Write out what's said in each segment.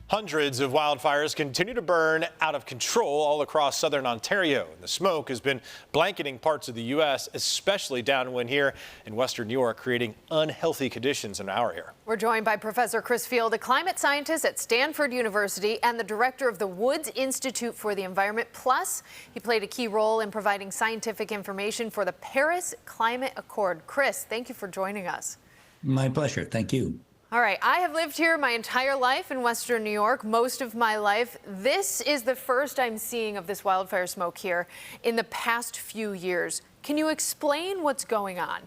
Hundreds of wildfires continue to burn out of control all across southern Ontario. And the smoke has been blanketing parts of the U.S., especially downwind here in western New York, creating unhealthy conditions in our area. We're joined by Professor Chris Field, a climate scientist at Stanford University and the director of the Woods Institute for the Environment. Plus, he played a key role in providing scientific information for the Paris Climate Accord. Chris, thank you for joining us. My pleasure. Thank you. All right, I have lived here my entire life in western New York, most of my life. This is the first I'm seeing of this wildfire smoke here in the past few years. Can you explain what's going on?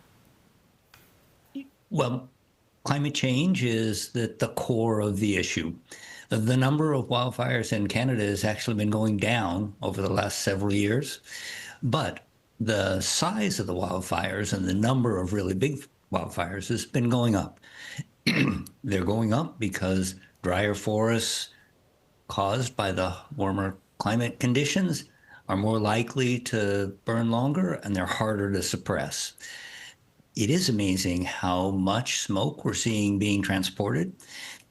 Well, climate change is at the core of the issue. The number of wildfires in Canada has actually been going down over the last several years, but the size of the wildfires and the number of really big wildfires has been going up. They're going up because drier forests caused by the warmer climate conditions are more likely to burn longer, and they're harder to suppress. It is amazing how much smoke we're seeing being transported.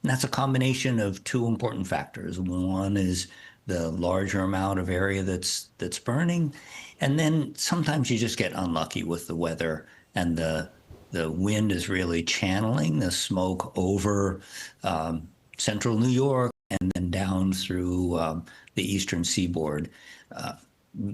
And that's a combination of two important factors. One is the larger amount of area that's burning, and then sometimes you just get unlucky with the weather, and the wind is really channeling the smoke over central New York and then down through the eastern seaboard.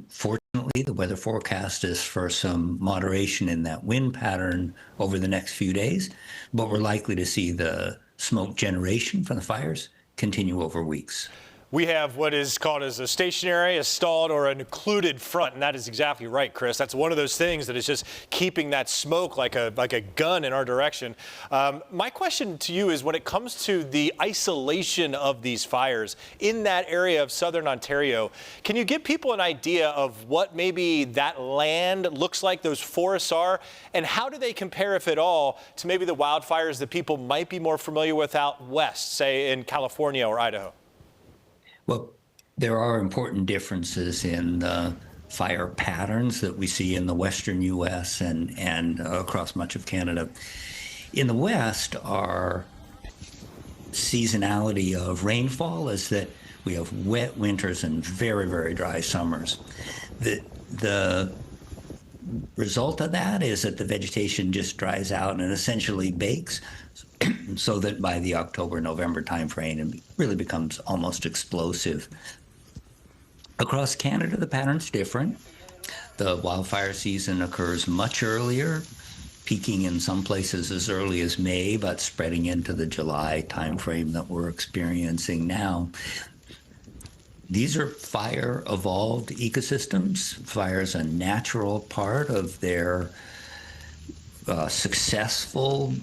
Fortunately, the weather forecast is for some moderation in that wind pattern over the next few days, but we're likely to see the smoke generation from the fires continue over weeks. We have what is called as a stationary, a stalled, or an occluded front, and that is exactly right, Chris. That's one of those things that is just keeping that smoke like a gun in our direction. My question to you is, when it comes to the isolation of these fires in that area of southern Ontario, can you give people an idea of what maybe that land looks like, those forests are, and how do they compare, if at all, to maybe the wildfires that people might be more familiar with out west, say in California or Idaho? Well, there are important differences in the fire patterns that we see in the western U.S. and across much of Canada. In the West, our seasonality of rainfall is that we have wet winters and very, very dry summers. The result of that is that the vegetation just dries out and essentially bakes, so that by the October-November timeframe, it really becomes almost explosive. Across Canada, the pattern's different. The wildfire season occurs much earlier, peaking in some places as early as May, but spreading into the July timeframe that we're experiencing now. These are fire-evolved ecosystems. Fire is a natural part of their successful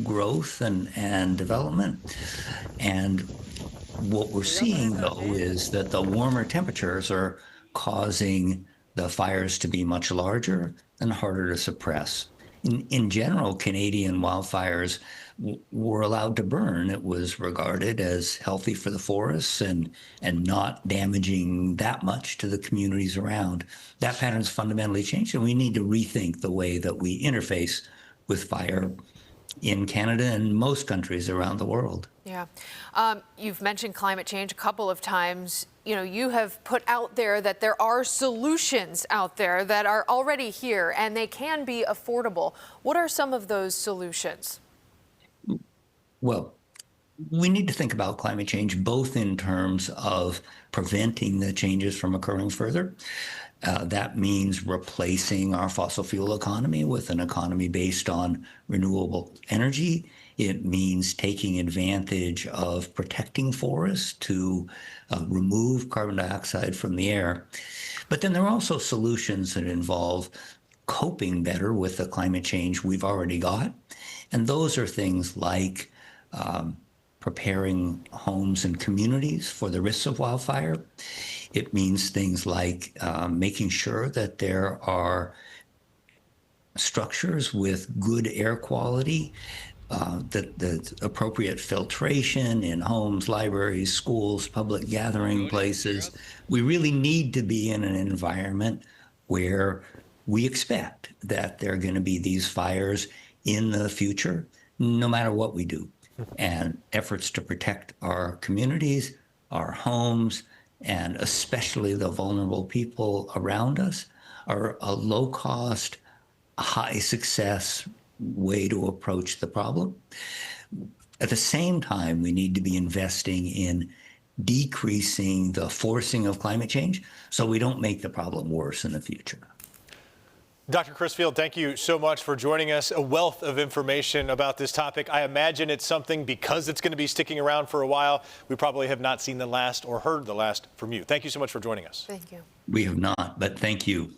growth and development. And what we're seeing, though, is that the warmer temperatures are causing the fires to be much larger and harder to suppress. In general, Canadian wildfires were allowed to burn. It was regarded as healthy for the forests and not damaging that much to the communities around. That pattern's fundamentally changed, and we need to rethink the way that we interface with fire in Canada and most countries around the world. Yeah. You've mentioned climate change a couple of times. You know, you have put out there that there are solutions out there that are already here and they can be affordable. What are some of those solutions? Well, we need to think about climate change both in terms of preventing the changes from occurring further. That means replacing our fossil fuel economy with an economy based on renewable energy. It means taking advantage of protecting forests to remove carbon dioxide from the air. But then there are also solutions that involve coping better with the climate change we've already got. And those are things like preparing homes and communities for the risks of wildfire. It means things like making sure that there are structures with good air quality, the appropriate filtration in homes, libraries, schools, public gathering places. We really need to be in an environment where we expect that there are going to be these fires in the future, no matter what we do. and efforts to protect our communities, our homes, and especially the vulnerable people around us are a low-cost, high-success way to approach the problem. At the same time, we need to be investing in decreasing the forcing of climate change so we don't make the problem worse in the future. Dr. Chris Field, thank you so much for joining us. A wealth of information about this topic. I imagine it's something, because it's going to be sticking around for a while, we probably have not seen the last or heard the last from you. Thank you so much for joining us. Thank you. We have not, but thank you.